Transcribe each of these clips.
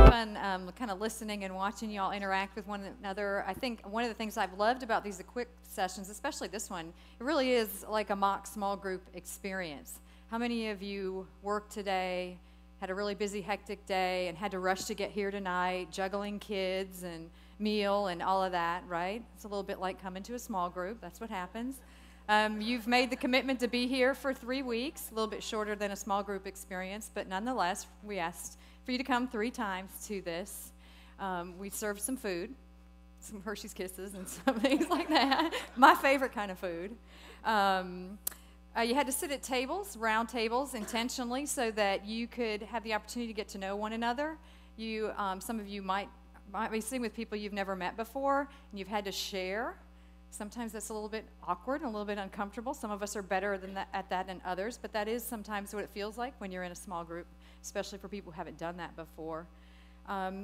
fun kind of listening and watching you all interact with one another. I think one of the things I've loved about these Equip sessions, especially this one, it really is like a mock small group experience. How many of you worked today, had a really busy, hectic day, and had to rush to get here tonight, juggling kids and meal and all of that, right? It's a little bit like coming to a small group. That's what happens. You've made the commitment to be here for 3 weeks, a little bit shorter than a small group experience, but nonetheless, we asked for you to come 3 times to this. We served some food, some Hershey's Kisses and some things like that. My favorite kind of food. You had to sit at tables, round tables, intentionally so that you could have the opportunity to get to know one another. Some of you might be sitting with people you've never met before, and you've had to share. Sometimes that's a little bit awkward and a little bit uncomfortable. Some of us are better at that than others, but that is sometimes what it feels like when you're in a small group, especially for people who haven't done that before.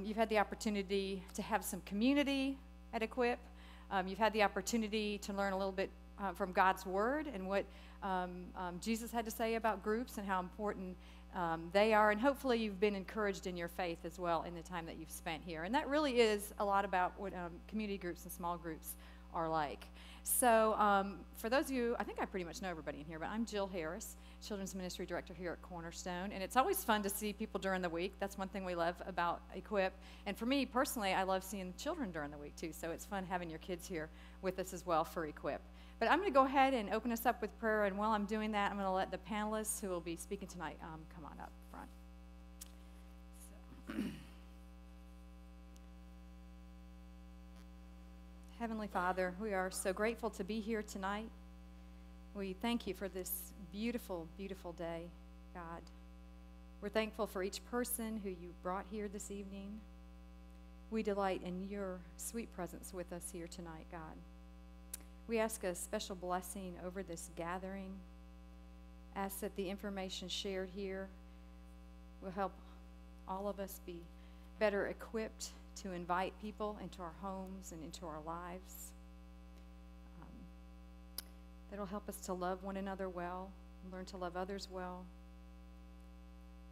You've had the opportunity to have some community at Equip. You've had the opportunity to learn a little bit from God's Word and what Jesus had to say about groups and how important they are. And hopefully you've been encouraged in your faith as well in the time that you've spent here. And that really is a lot about what community groups and small groups are like. So for those of you, I think I pretty much know everybody in here, but I'm Jill Harris, Children's Ministry Director here at Cornerstone, and it's always fun to see people during the week. That's one thing we love about Equip. And for me personally, I love seeing children during the week too, so it's fun having your kids here with us as well for Equip. But I'm going to go ahead and open us up with prayer, and while I'm doing that, I'm going to let the panelists who will be speaking tonight come on up front. So. Heavenly Father, we are so grateful to be here tonight. We thank you for this beautiful, beautiful day, God. We're thankful for each person who you brought here this evening. We delight in your sweet presence with us here tonight, God. We ask a special blessing over this gathering. Ask that the information shared here will help all of us be better equipped to invite people into our homes and into our lives. That'll help us to love one another well, learn to love others well,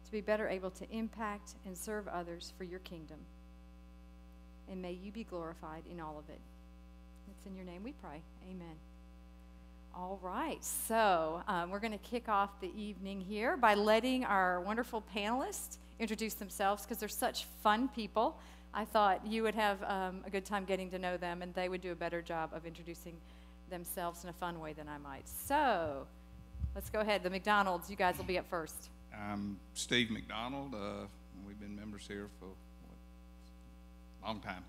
to be better able to impact and serve others for your kingdom. And may you be glorified in all of it. It's in your name we pray. Amen. All right, so we're going to kick off the evening here by letting our wonderful panelists introduce themselves because they're such fun people. I thought you would have a good time getting to know them, and they would do a better job of introducing themselves in a fun way than I might. So let's go ahead. The McDonalds, you guys will be up first. I'm Steve McDonald. We've been members here for a long time.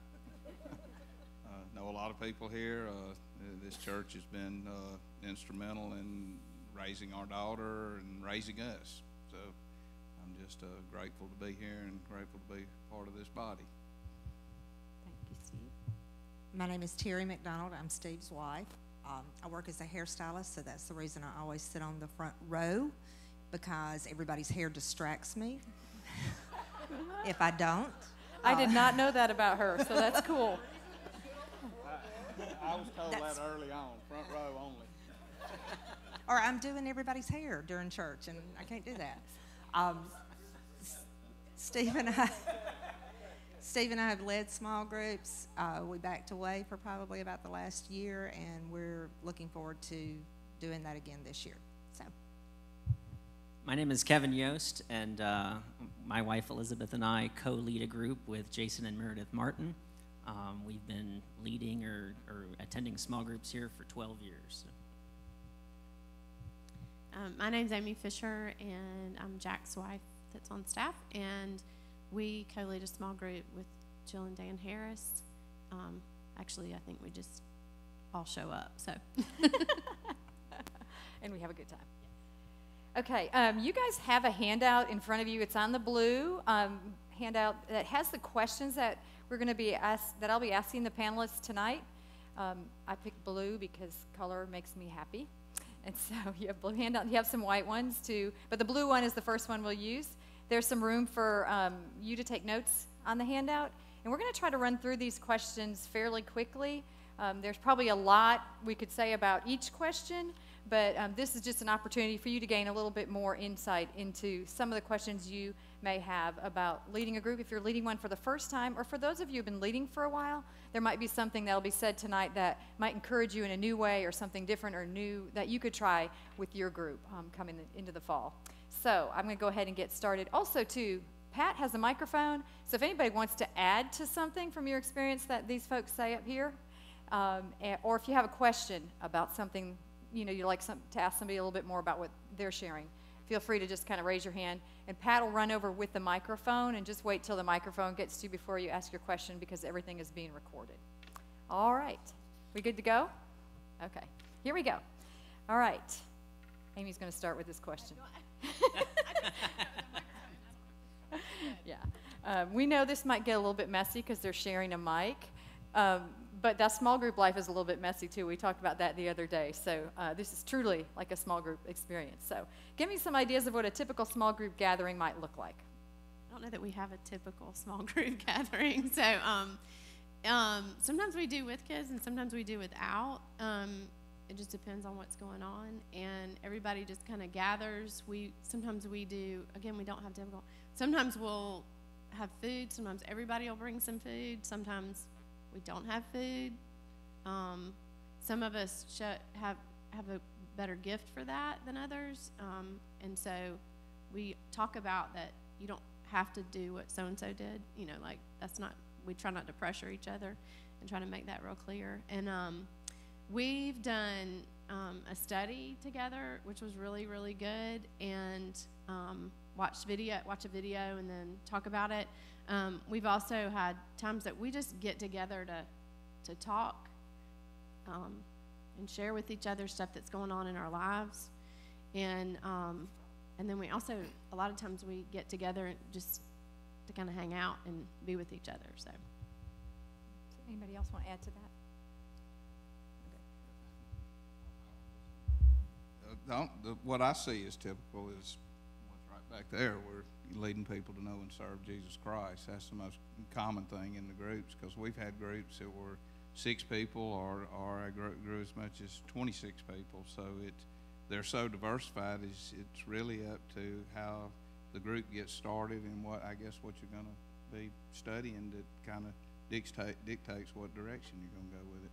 Know a lot of people here. This church has been instrumental in raising our daughter and raising us. So I'm just grateful to be here and grateful to be part of this body. Thank you, Steve. My name is Terry McDonald. I'm Steve's wife. I work as a hairstylist, so that's the reason I always sit on the front row, because everybody's hair distracts me if I don't. I did not know that about her, so that's cool. I was told that early on, front row only. Or I'm doing everybody's hair during church, and I can't do that. Steve and I have led small groups. We backed away for probably about the last year, and we're looking forward to doing that again this year. So, my name is Kevin Yost, and my wife Elizabeth and I co-lead a group with Jason and Meredith Martin. We've been leading or attending small groups here for 12 years. My name's Amy Fisher, and I'm Jack's wife that's on staff, and we co-lead a small group with Jill and Dan Harris. Actually, I think we just all show up, so. And we have a good time. Okay, you guys have a handout in front of you. It's on the blue handout that has the questions that we're going to be that I'll be asking the panelists tonight. I picked blue because color makes me happy. And so you have blue handout. You have some white ones too, but the blue one is the first one we'll use. There's some room for you to take notes on the handout. And we're going to try to run through these questions fairly quickly. There's probably a lot we could say about each question, But this is just an opportunity for you to gain a little bit more insight into some of the questions you may have about leading a group. If you're leading one for the first time, or for those of you who've been leading for a while, there might be something that'll be said tonight that might encourage you in a new way, or something different or new that you could try with your group coming into the fall. So I'm going to go ahead and get started. Also, too, Pat has a microphone, so if anybody wants to add to something from your experience that these folks say up here, or if you have a question about something, you know, you'd like to ask somebody a little bit more about what they're sharing, feel free to just kind of raise your hand, and Pat will run over with the microphone, and just wait till the microphone gets to you before you ask your question, because everything is being recorded. All right, we good to go? Okay, here we go. All right, Amy's going to start with this question. Yeah, we know this might get a little bit messy because they're sharing a mic, but that small group life is a little bit messy too. We talked about that the other day, so this is truly like a small group experience. So give me some ideas of what a typical small group gathering might look like. I don't know that we have a typical small group gathering. So sometimes we do with kids and sometimes we do without. It just depends on what's going on, and everybody just kind of gathers. Sometimes we do, again, we don't have typical. Sometimes we'll have food. Sometimes everybody will bring some food. Sometimes we don't have food. Some of us have a better gift for that than others, and so we talk about that. You don't have to do what so-and-so did. You know, like, that's not, we try not to pressure each other and try to make that real clear. And we've done a study together, which was really, really good, and watch a video and then talk about it. We've also had times that we just get together to talk and share with each other stuff that's going on in our lives. And then we also, a lot of times we get together just to kind of hang out and be with each other. So, Anybody else want to add to that? What I see as typical is what's right back there, where you're leading people to know and serve Jesus Christ. That's the most common thing in the groups, because we've had groups that were 6 people, or I grew as much as 26 people. So they're so diversified. It's really up to how the group gets started and what you're going to be studying that kind of dictates what direction you're going to go with it.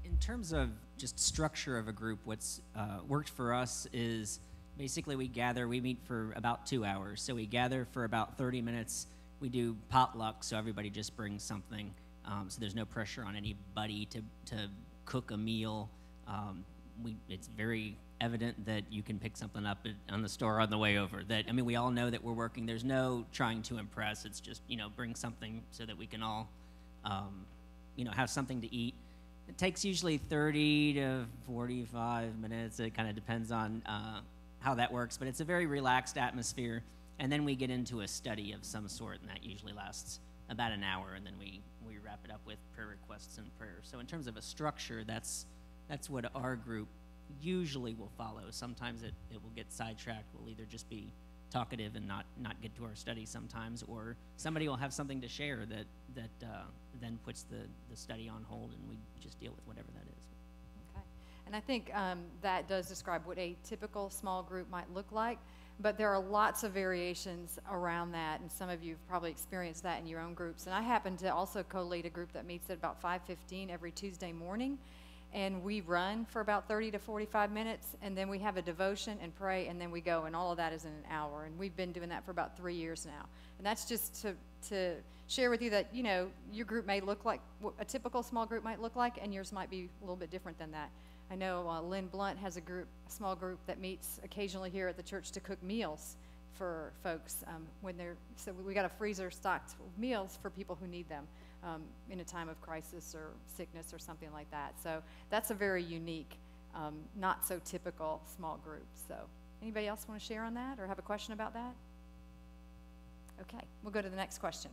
In terms of just structure of a group, what's worked for us is basically we meet for about 2 hours. So we gather for about 30 minutes. We do potluck, so everybody just brings something. So there's no pressure on anybody to cook a meal. It's very evident that you can pick something up on the store on the way over. We all know that we're working. There's no trying to impress. It's just, bring something so that we can all, have something to eat. It takes usually 30 to 45 minutes. It kind of depends on how that works, but it's a very relaxed atmosphere. And then we get into a study of some sort, and that usually lasts about an hour, and then we wrap it up with prayer requests and prayer. So in terms of a structure, that's what our group usually will follow. Sometimes it will get sidetracked. We'll either just be talkative and not get to our study sometimes, or somebody will have something to share that then puts the study on hold, and we just deal with whatever that is. Okay, and I think that does describe what a typical small group might look like, but there are lots of variations around that, and some of you have probably experienced that in your own groups. And I happen to also co-lead a group that meets at about 5:15 every Tuesday morning, and we run for about 30 to 45 minutes, and then we have a devotion and pray, and then we go, and all of that is in an hour. And we've been doing that for about 3 years now. And that's just to share with you that, your group may look like what a typical small group might look like, and yours might be a little bit different than that. I know Lynn Blunt has a small group that meets occasionally here at the church to cook meals for folks so we got a freezer stocked with meals for people who need them in a time of crisis or sickness or something like that. So that's a very unique, not so typical small group. So anybody else want to share on that or have a question about that? Okay, we'll go to the next question.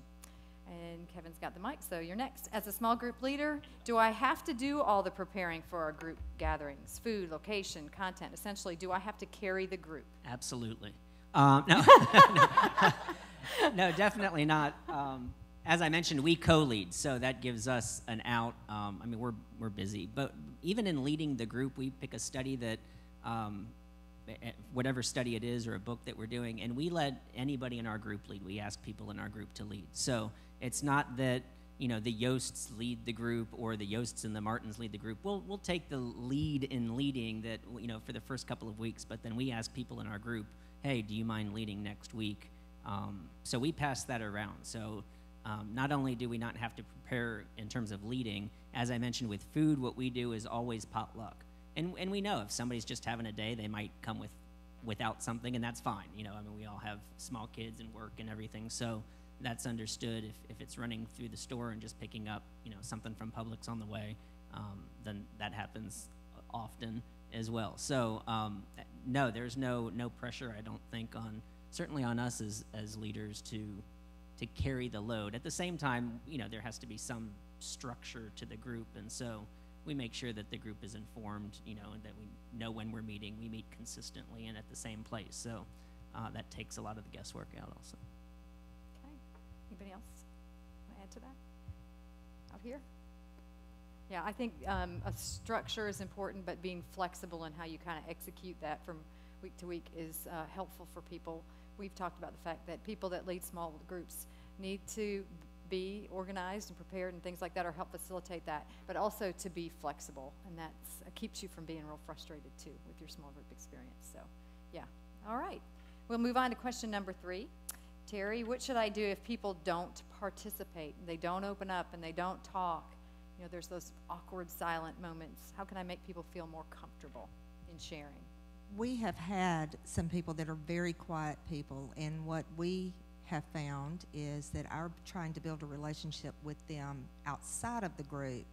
And Kevin's got the mic, so you're next. As a small group leader, do I have to do all the preparing for our group gatherings? Food, location, content. Essentially, do I have to carry the group? Absolutely. No, no, definitely not. as I mentioned, we co-lead, so that gives us an out. I mean, we're busy, but even in leading the group, we pick a study that, whatever study it is or a book that we're doing, and we let anybody in our group lead. We ask people in our group to lead. So it's not that, you know, the Yosts lead the group or the Yosts and the Martins lead the group. We'll take the lead in leading that, you know, for the first couple of weeks, but then we ask people in our group, hey, do you mind leading next week? So we pass that around. So not only do we not have to prepare in terms of leading, as I mentioned with food, what we do is always potluck. And we know if somebody's just having a day, they might come without something, and that's fine. You know, I mean, we all have small kids and work and everything, so that's understood. If it's running through the store and just picking up, you know, something from Publix on the way, then that happens often as well. So no, there's no pressure, I don't think, certainly on us as leaders to carry the load. At the same time, you know, there has to be some structure to the group, and so we make sure that the group is informed, you know, and that we know when we're meeting. We meet consistently and at the same place, so that takes a lot of the guesswork out also. Okay. Anybody else want to add to that? Out here? Yeah, I think a structure is important, but being flexible in how you kind of execute that from week to week is helpful for people. We've talked about the fact that people that lead small groups need to be organized and prepared and things like that, or help facilitate that, but also to be flexible, and that keeps you from being real frustrated too with your small group experience. So yeah, all right, we'll move on to question number 3. Terry, what should I do if people don't participate, they don't open up and they don't talk? You know, there's those awkward silent moments. How can I make people feel more comfortable in sharing? We have had some people that are very quiet people, and what we have found is that our trying to build a relationship with them outside of the group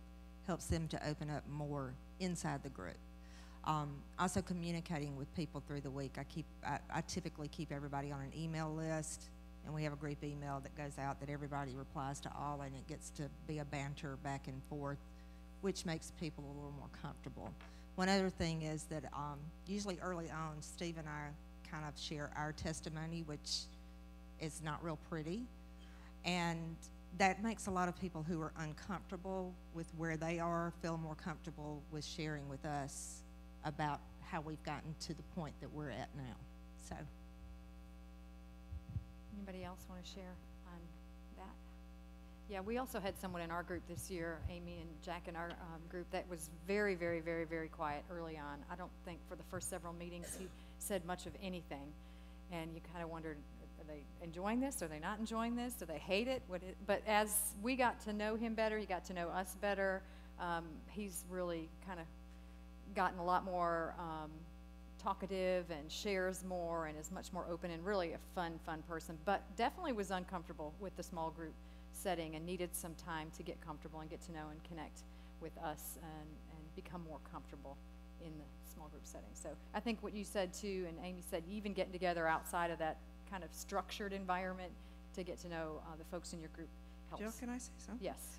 helps them to open up more inside the group. Also communicating with people through the week. I typically keep everybody on an email list, and we have a group email that goes out that everybody replies to all, and it gets to be a banter back and forth, which makes people a little more comfortable. One other thing is that usually early on, Steve and I kind of share our testimony, which is not real pretty, and that makes a lot of people who are uncomfortable with where they are feel more comfortable with sharing with us about how we've gotten to the point that we're at now. So, anybody else want to share on that? Yeah, we also had someone in our group this year, Amy and Jack in our group, that was very, very, very, very quiet early on. I don't think for the first several meetings he said much of anything, and you kind of wondered, are they enjoying this? Are they not enjoying this? Do they hate it? But as we got to know him better, he got to know us better, he's really kind of gotten a lot more talkative and shares more and is much more open and really a fun person, but definitely was uncomfortable with the small group setting and needed some time to get comfortable and get to know and connect with us and become more comfortable in the small group setting. So I think what you said too, and Amy said, even getting together outside of that kind of structured environment to get to know the folks in your group helps. Jill, can I say something? Yes.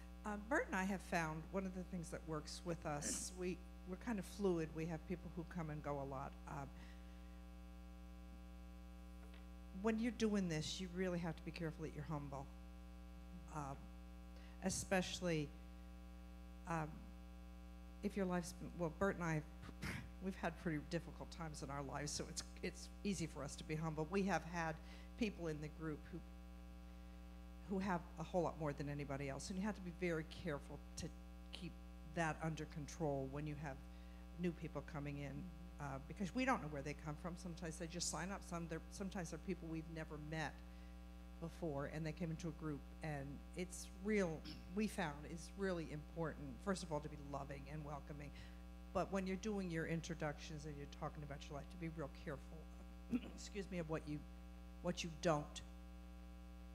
Bert and I have found one of the things that works with us, we're kind of fluid. We have people who come and go a lot. When you're doing this, you really have to be careful that you're humble. Especially if your life's been, well, Bert and I, we've had pretty difficult times in our lives, so it's easy for us to be humble. We have had people in the group who have a whole lot more than anybody else, and you have to be very careful to keep that under control when you have new people coming in, because we don't know where they come from. Sometimes they just sign up. Sometimes they're people we've never met before, and they came into a group, and we found it's really important, first of all, to be loving and welcoming. But when you're doing your introductions and you're talking about your life, to be real careful, excuse me, of what you don't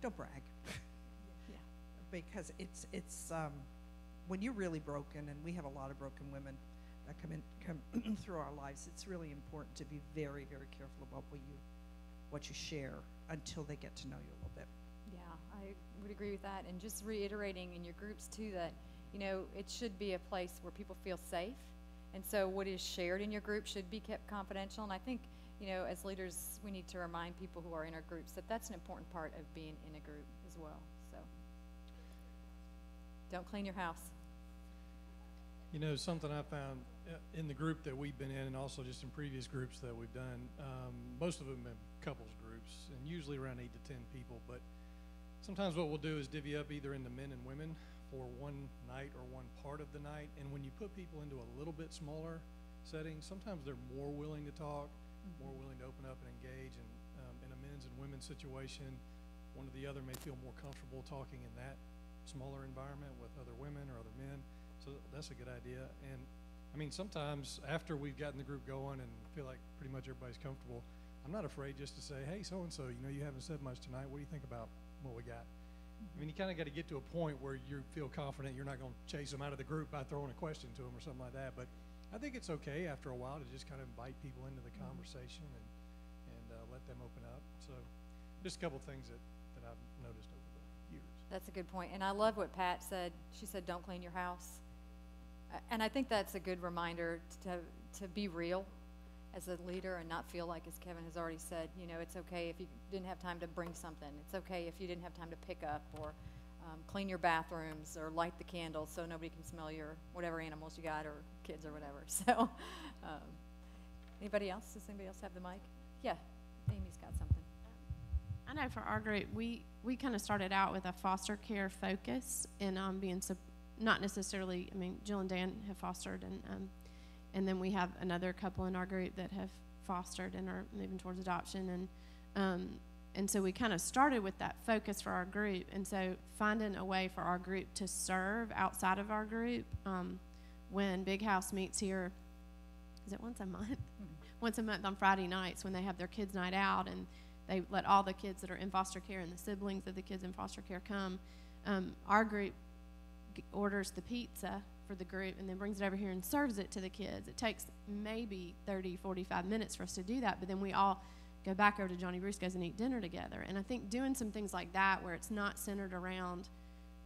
brag. Yeah. Because it's when you're really broken, and we have a lot of broken women that come through our lives, it's really important to be very, very careful about what you share until they get to know you a little bit. Yeah, I would agree with that. And just reiterating in your groups too that, you know, it should be a place where people feel safe. And so what is shared in your group should be kept confidential. And I think, you know, as leaders, we need to remind people who are in our groups that that's an important part of being in a group as well. So, Don't clean your house. You know, something I found in the group that we've been in, and also just in previous groups that we've done, most of them have been couples groups, and usually around 8 to 10 people. But sometimes what we'll do is divvy up either into men and women for one night or one part of the night. And when you put people into a little bit smaller setting, sometimes they're more willing to talk, more willing to open up and engage. And in a men's and women's situation, one or the other may feel more comfortable talking in that smaller environment with other women or other men. So that's a good idea. And I mean, sometimes after we've gotten the group going and feel like pretty much everybody's comfortable, I'm not afraid just to say, hey, so-and-so, you know, you haven't said much tonight. What do you think about what we got? I mean, you kind of got to get to a point where you feel confident you're not going to chase them out of the group by throwing a question to them or something like that. But I think it's okay after a while to just kind of invite people into the conversation and let them open up. So just a couple things that I've noticed over the years. That's a good point. And I love what Pat said. She said, don't clean your house. And I think that's a good reminder to be real as a leader and not feel like, as Kevin has already said, you know, it's okay if you didn't have time to bring something. It's okay if you didn't have time to pick up or clean your bathrooms or light the candles so nobody can smell your whatever animals you got or kids or whatever. So anybody else? Does anybody else have the mic? Yeah, Amy's got something. I know for our group, we kind of started out with a foster care focus and being not necessarily, I mean, Jill and Dan have fostered, and then we have another couple in our group that have fostered and are moving towards adoption, and so we kind of started with that focus for our group, and so finding a way for our group to serve outside of our group. When Big House meets here, is it once a month? Mm-hmm. Once a month on Friday nights when they have their kids' night out, and they let all the kids that are in foster care and the siblings of the kids in foster care come. Our group orders the pizza for the group and then brings it over here and serves it to the kids. It takes maybe 30, 45 minutes for us to do that, but then we all go back over to Johnny Brusco's and eat dinner together. And I think doing some things like that where it's not centered around,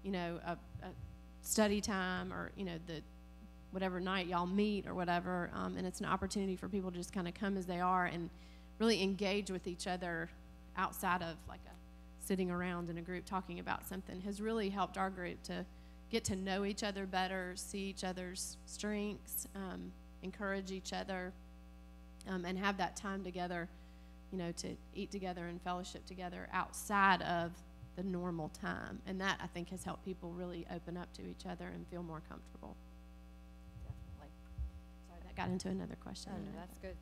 you know, a study time or, you know, the whatever night y'all meet or whatever, and it's an opportunity for people to just kind of come as they are and really engage with each other outside of like a sitting around in a group talking about something, has really helped our group to get to know each other better, see each other's strengths, encourage each other, and have that time together, you know, to eat together and fellowship together outside of the normal time. And that, I think, has helped people really open up to each other and feel more comfortable. Definitely. Sorry, that got into another question. Oh, no, that's good.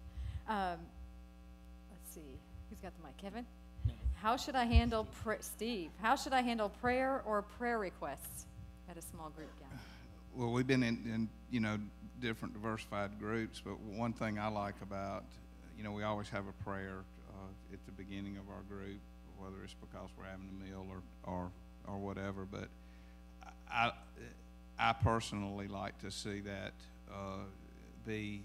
Let's see. Who's got the mic? Kevin? No. How should I handle, Steve, how should I handle prayer or prayer requests at a small group gathering? Well, we've been in you know, different diversified groups, but one thing I like about, you know, we always have a prayer at the beginning of our group, whether it's because we're having a meal or whatever. But I personally like to see that be,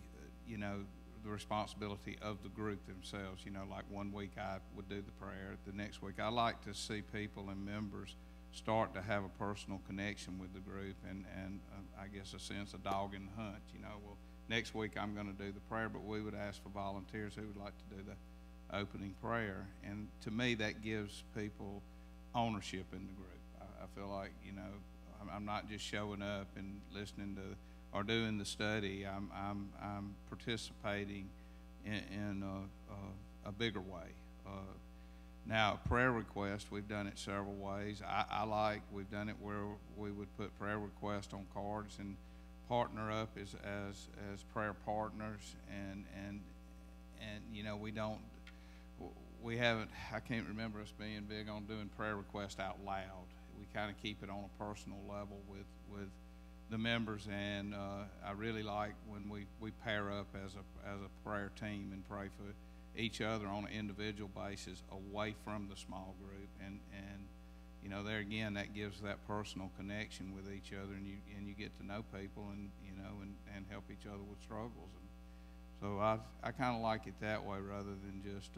you know, the responsibility of the group themselves. You know, like one week I would do the prayer, the next week I like to see people and members start to have a personal connection with the group and I guess a sense of dog in the hunt. You know, well, next week I'm going to do the prayer, but we would ask for volunteers who would like to do the opening prayer. And to me, that gives people ownership in the group. I feel like, you know, I'm not just showing up and listening to or doing the study. I'm participating in a bigger way. Now, prayer request, we've done it several ways. We've done it where we would put prayer requests on cards and partner up as prayer partners, and you know, we haven't, I can't remember us being big on doing prayer requests out loud. We kind of keep it on a personal level with the members, and I really like when we pair up as a prayer team and pray for each other on an individual basis away from the small group, and you know, there again, that gives that personal connection with each other, and you get to know people, and you know, and help each other with struggles. And so I kind of like it that way rather than just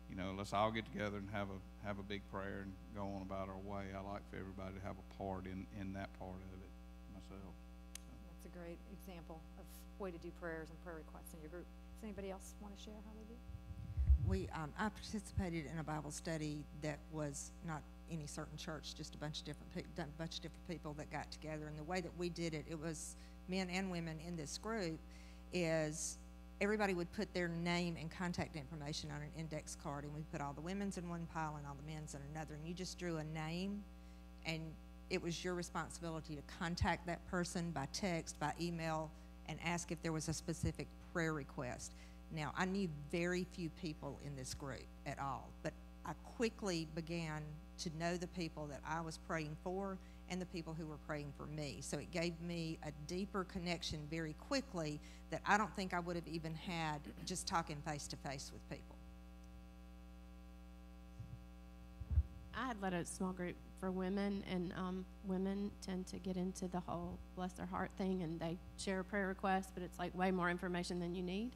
you know, let's all get together and have a big prayer and go on about our way. I like for everybody to have a part in that part of it myself. So. That's a great example of way to do prayers and prayer requests in your group. Does anybody else want to share how they do? I participated in a Bible study that was not any certain church, just a bunch of different people that got together. And the way that we did it, it was men and women in this group, is everybody would put their name and contact information on an index card, and we put all the women's in one pile and all the men's in another, and you just drew a name, and it was your responsibility to contact that person by text, by email, and ask if there was a specific prayer request. Now, I knew very few people in this group at all, but I quickly began to know the people that I was praying for and the people who were praying for me. So it gave me a deeper connection very quickly that I don't think I would have even had just talking face to face with people. I had led a small group for women, and women tend to get into the whole bless their heart thing, and they share a prayer request, but it's like way more information than you need.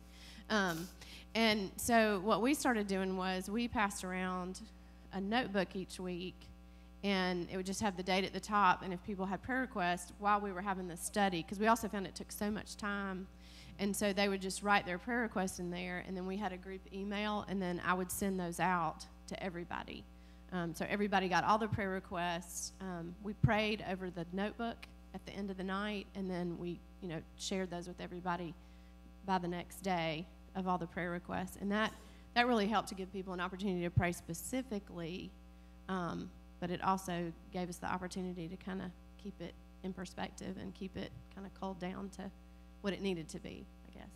And so what we started doing was we passed around a notebook each week, and it would just have the date at the top, and if people had prayer requests while we were having this study, because we also found it took so much time, and so they would just write their prayer requests in there, and then we had a group email, and then I would send those out to everybody. So everybody got all the prayer requests. We prayed over the notebook at the end of the night, and then we, shared those with everybody by the next day of all the prayer requests. And that really helped to give people an opportunity to pray specifically, but it also gave us the opportunity to kind of keep it in perspective and keep it kind of culled down to what it needed to be, I guess.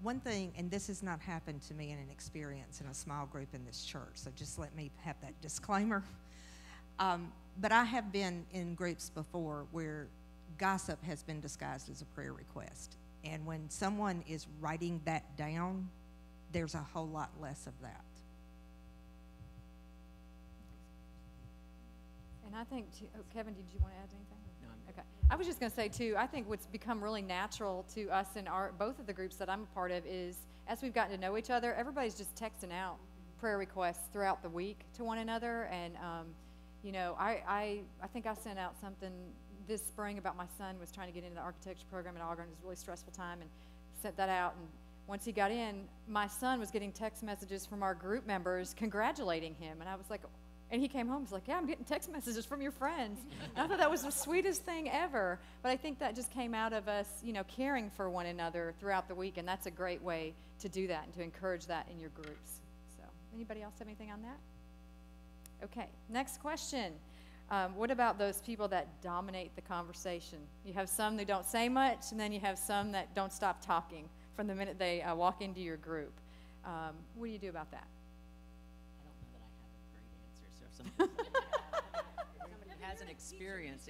One thing, and this has not happened to me in an experience in a small group in this church, so just let me have that disclaimer. But I have been in groups before where gossip has been disguised as a prayer request. And when someone is writing that down, there's a whole lot less of that. And I think, Kevin, did you want to add anything? No, I'm good. Okay. I was just going to say, too, I think what's become really natural to us in both of the groups that I'm a part of is, as we've gotten to know each other, everybody's just texting out prayer requests throughout the week to one another. And, I think I sent out something this spring about my son was trying to get into the architecture program at Auburn. It was a really stressful time, and sent that out. And once he got in, my son was getting text messages from our group members congratulating him. And I was like, and he came home, he's like, yeah, I'm getting text messages from your friends. And I thought that was the sweetest thing ever. But I think that just came out of us, caring for one another throughout the week, and that's a great way to do that and to encourage that in your groups. So, anybody else have anything on that? Okay, next question. What about those people that dominate the conversation? You have some that don't say much, and then you have some that don't stop talking from the minute they walk into your group. What do you do about that? I don't know that I have a great answer. So if somebody has an experience,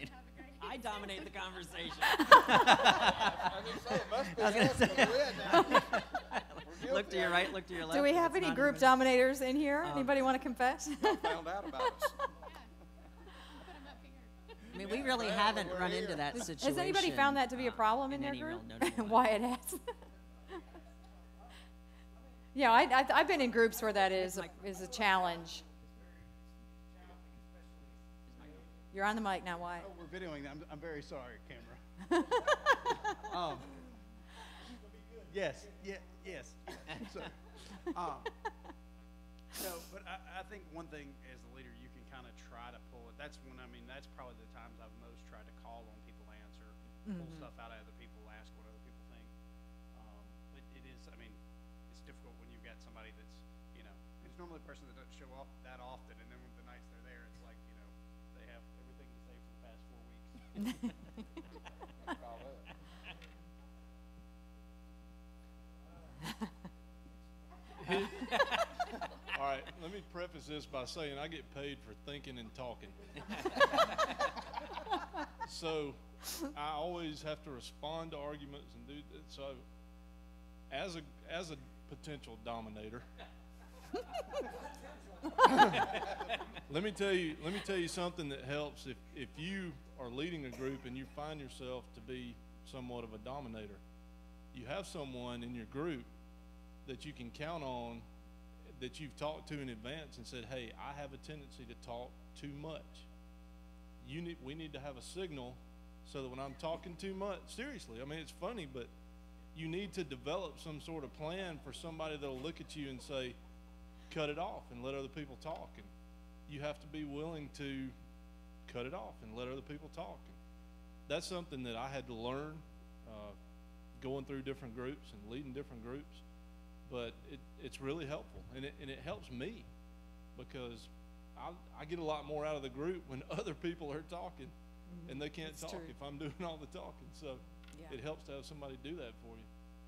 I dominate the conversation. I was gonna say, look to your right, look to your left. Do we have any group dominators in here? Anybody want to confess? Found out about us. I mean, we really haven't run into that situation. Has anybody found that to be a problem in their any group? real notable way. Wyatt has. Yeah, I've been in groups where that is a challenge. You're on the mic now, Wyatt. Oh, we're videoing that. I'm very sorry, camera. Yes. So, but I think one thing as a leader, you can kind of try to pull it. That's probably the times I've most tried to call on people to answer, pull stuff out of other people, ask what other people think. But it is, it's difficult when you've got somebody that's, it's normally a person that doesn't show up that often, and then when the nights they're there, it's like, they have everything to say for the past 4 weeks. All right, let me preface this by saying I get paid for thinking and talking. So I always have to respond to arguments and do that. So as a potential dominator, let me tell you something that helps if you are leading a group and you find yourself to be somewhat of a dominator. You have someone in your group that you can count on, that you've talked to in advance and said, hey, I have a tendency to talk too much. We need to have a signal so that when I'm talking too much, seriously, it's funny, but you need to develop some sort of plan for somebody that'll look at you and say, cut it off and let other people talk. And you have to be willing to cut it off and let other people talk. And that's something that I had to learn going through different groups and leading different groups. But it's really helpful, and it helps me, because I get a lot more out of the group when other people are talking and they can't talk if I'm doing all the talking. So it helps to have somebody do that for you.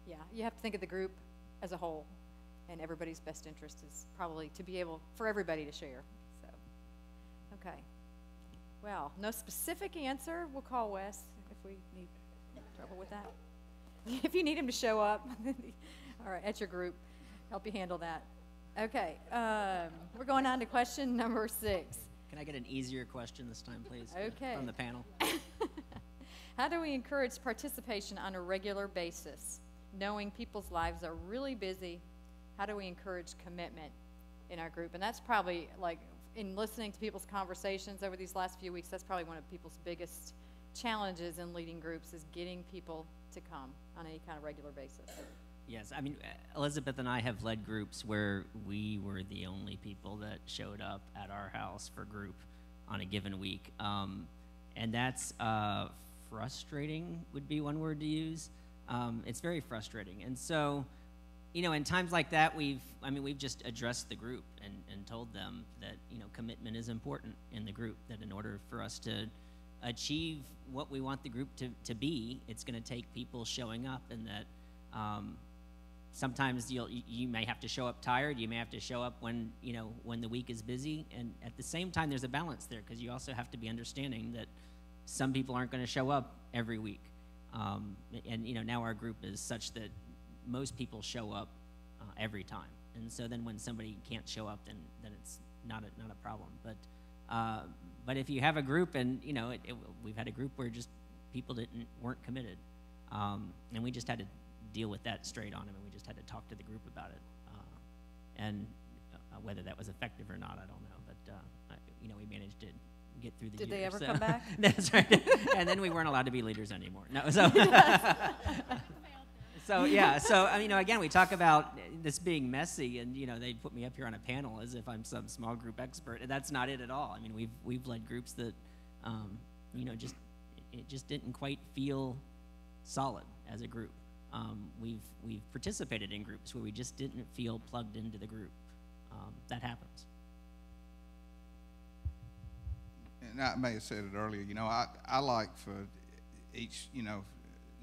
Yeah, you have to think of the group as a whole, and everybody's best interest is probably to be able for everybody to share. So, okay. Well, no specific answer. We'll call Wes if we need trouble with that. If you need him to show up, all right, at your group, help you handle that. Okay, we're going on to question number 6. Can I get an easier question this time, please? Okay. From the panel. How do we encourage participation on a regular basis, knowing people's lives are really busy? How do we encourage commitment in our group? And that's probably, like, in listening to people's conversations over these last few weeks, that's probably one of people's biggest challenges in leading groups, is getting people to come on any kind of regular basis. Yes, I mean, Elizabeth and I have led groups where we were the only people that showed up at our house for group on a given week. And that's frustrating would be one word to use. It's very frustrating. And so, you know, in times like that, we've just addressed the group and told them that, you know, commitment is important in the group, that in order for us to achieve what we want the group to be, it's going to take people showing up, and that sometimes you may have to show up tired, you may have to show up when the week is busy, and at the same time there's a balance there, because you also have to be understanding that some people aren't going to show up every week. And you know, now our group is such that most people show up every time, and so then when somebody can't show up, then it's not a problem. But if you have a group, and you know, we've had a group where just people weren't committed, and we just had to deal with that straight on, and we just had to talk to the group about it, and whether that was effective or not, I don't know, but you know, we managed to get through the year. Did they ever come back? That's right. And then we weren't allowed to be leaders anymore. No, so so yeah, so you know, again, we talk about this being messy, and you know, they put me up here on a panel as if I'm some small group expert, and that's not it at all. I mean, we've led groups that you know, it just didn't quite feel solid as a group. We've participated in groups where we just didn't feel plugged into the group. That happens. And I may have said it earlier, you know, I like for each, you know,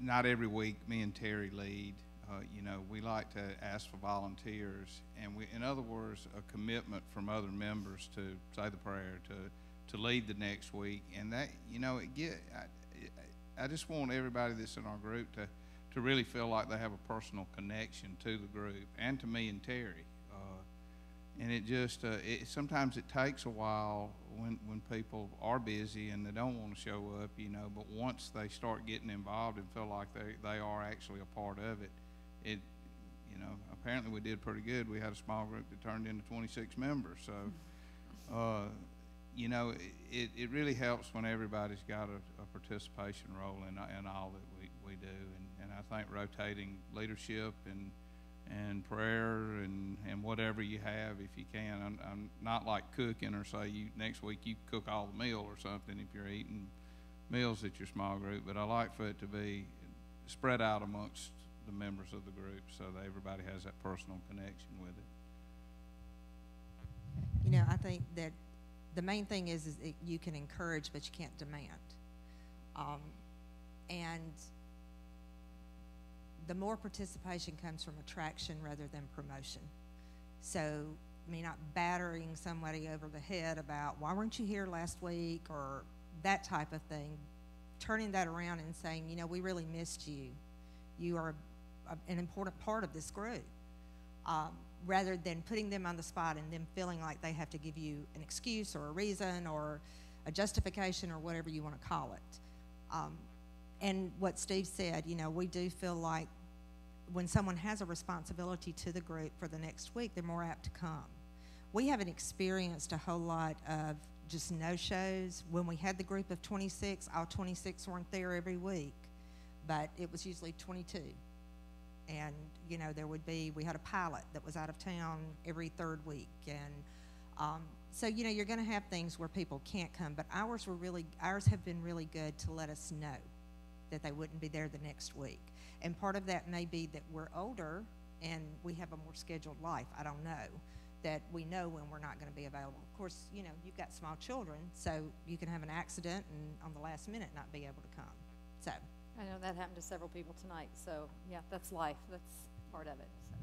not every week me and Terry lead. You know, we like to ask for volunteers, and in other words, a commitment from other members to say the prayer, to lead the next week. And that, you know, I just want everybody that's in our group to really feel like they have a personal connection to the group and to me and Terry. And it just, sometimes it takes a while when people are busy and they don't want to show up, you know, but once they start getting involved and feel like they are actually a part of it, you know, apparently we did pretty good. We had a small group that turned into 26 members. So, you know, it really helps when everybody's got a participation role in all that we do. And I think rotating leadership and prayer and whatever you have, if you can. I'm not like cooking, or say next week you cook all the meal or something if you're eating meals at your small group, but I like for it to be spread out amongst the members of the group so that everybody has that personal connection with it. You know, I think that the main thing is that you can encourage, but you can't demand. And the more participation comes from attraction rather than promotion. So, I mean, not battering somebody over the head about, why weren't you here last week, or that type of thing. Turning that around and saying, you know, we really missed you. You are an important part of this group. Rather than putting them on the spot and them feeling like they have to give you an excuse or a reason or a justification or whatever you want to call it. And what Steve said, you know, we do feel like when someone has a responsibility to the group for the next week, they're more apt to come. We haven't experienced a whole lot of just no-shows. When we had the group of 26, all 26 weren't there every week, but it was usually 22. And, you know, we had a pilot that was out of town every third week. And so, you know, you're going to have things where people can't come. But ours have been really good to let us know that they wouldn't be there the next week. And part of that may be that we're older and we have a more scheduled life. I don't know. That we know when we're not going to be available. Of course, you know, you've got small children, so you can have an accident and on the last minute not be able to come. So, I know that happened to several people tonight, so yeah, that's life. That's part of it. So.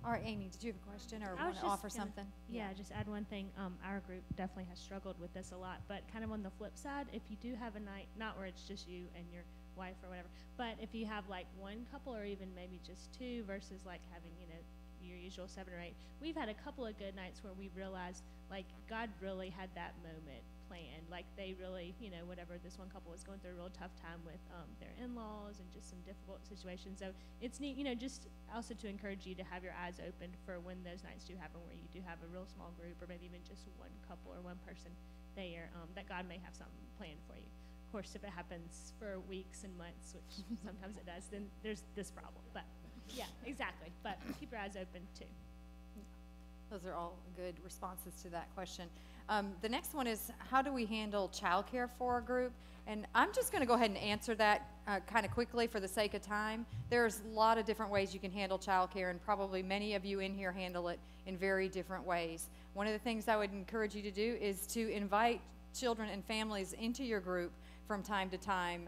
All right, Amy, did you have a question or I want was to just offer gonna- something? Yeah, just add one thing. Our group definitely has struggled with this a lot, but kind of on the flip side, if you do have a night, not where it's just you and your wife or whatever, but if you have like one couple or even maybe just two versus like having, you know, your usual 7 or 8, we've had a couple of good nights where we realized like God really had that moment planned. Like they really, you know, whatever, this one couple was going through a real tough time with their in-laws and just some difficult situations. So it's neat, you know, just also to encourage you to have your eyes open for when those nights do happen where you do have a real small group or maybe even just one couple or one person there, that God may have something planned for you. Of course, if it happens for weeks and months, which sometimes it does, then there's this problem. But yeah, exactly. But keep your eyes open too. Those are all good responses to that question. The next one is, how do we handle childcare for our group? And I'm just going to go ahead and answer that kind of quickly for the sake of time. There's a lot of different ways you can handle childcare, and probably many of you in here handle it in very different ways. One of the things I would encourage you to do is to invite children and families into your group from time to time.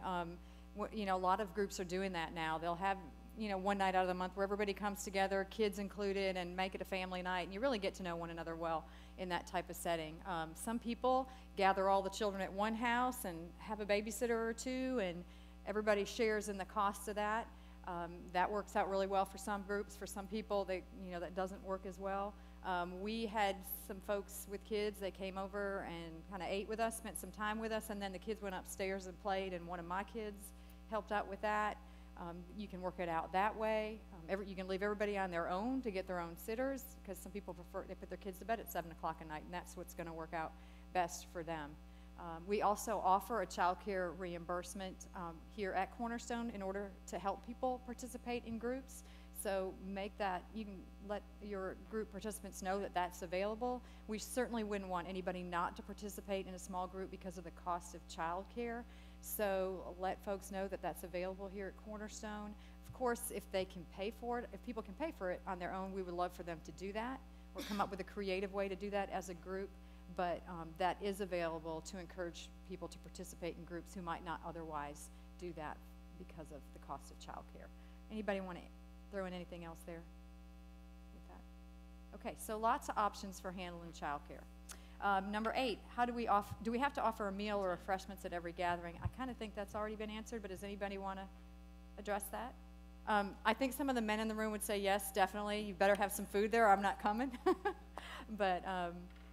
You know, a lot of groups are doing that now. They'll have, you know, one night out of the month where everybody comes together, kids included, and make it a family night, and you really get to know one another well in that type of setting. Some people gather all the children at one house and have a babysitter or two, and everybody shares in the cost of that. That works out really well for some groups. For some people, you know, that doesn't work as well. We had some folks with kids. They came over and kind of ate with us, spent some time with us, and then the kids went upstairs and played, and one of my kids helped out with that. You can work it out that way. You can leave everybody on their own to get their own sitters, because some people prefer, they put their kids to bed at 7 o'clock at night, and that's what's going to work out best for them. We also offer a child care reimbursement here at Cornerstone in order to help people participate in groups. So you can let your group participants know that that's available. We certainly wouldn't want anybody not to participate in a small group because of the cost of child care. So let folks know that that's available here at Cornerstone. Of course, if they can pay for it, if people can pay for it on their own, we would love for them to do that or come up with a creative way to do that as a group. But that is available to encourage people to participate in groups who might not otherwise do that because of the cost of child care. Anybody want to throw in anything else there with that? Okay, so lots of options for handling child care. Number 8, do we have to offer a meal or refreshments at every gathering? I kind of think that's already been answered, but does anybody want to address that? I think some of the men in the room would say yes, definitely. You better have some food there or I'm not coming. But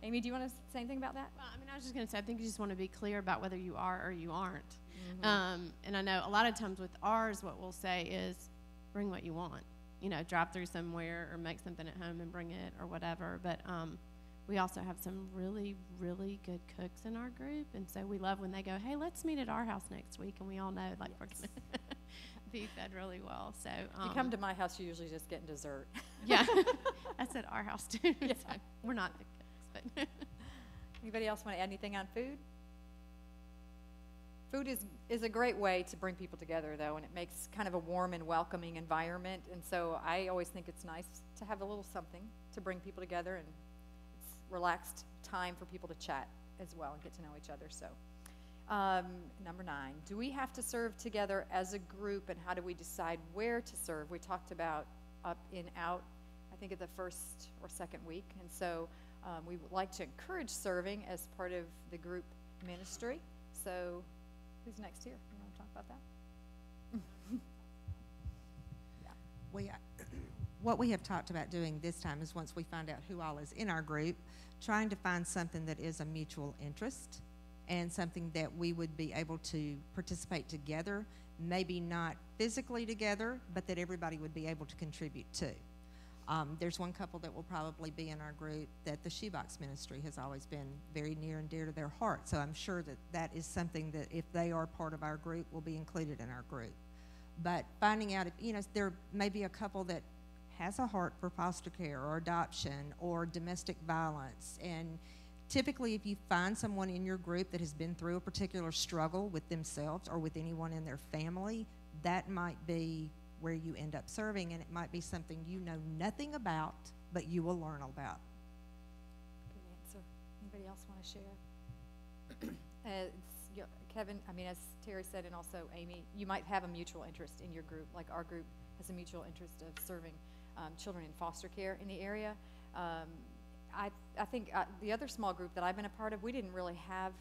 Amy, do you want to say anything about that? Well, I mean, I was just going to say, I think you just want to be clear about whether you are or you aren't. Mm-hmm. And I know a lot of times with ours, what we'll say is bring what you want. You know, drive through somewhere or make something at home and bring it or whatever. But we also have some really, really good cooks in our group. And so we love when they go, hey, let's meet at our house next week. And we all know, like, we're going to be fed really well. So If you come to my house, you're usually just getting dessert. yeah, that's at our house too. Yeah. So we're not the cooks, but Anybody else want to add anything on food? Food is a great way to bring people together, though, and it makes kind of a warm and welcoming environment. And so I always think it's nice to have a little something to bring people together, and it's relaxed time for people to chat as well and get to know each other. So, number 9, do we have to serve together as a group, and how do we decide where to serve? We talked about up, in, out, I think at the first or second week, and so we would like to encourage serving as part of the group ministry. So who's next here? You want to talk about that? What we have talked about doing this time is, once we find out who all is in our group, trying to find something that is a mutual interest and something that we would be able to participate together, maybe not physically together, but that everybody would be able to contribute to. There's one couple that will probably be in our group that the shoebox ministry has always been very near and dear to their heart. So I'm sure that that is something that, if they are part of our group, will be included in our group. But finding out if, there may be a couple that has a heart for foster care or adoption or domestic violence. And typically, if you find someone in your group that has been through a particular struggle with themselves or with anyone in their family, that might be where you end up serving, and it might be something you know nothing about, but you will learn about. Good answer. Anybody else want to share? Kevin, as Terry said, and also Amy, you might have a mutual interest in your group. Like our group has a mutual interest of serving children in foster care in the area. I think the other small group that I've been a part of, we didn't really have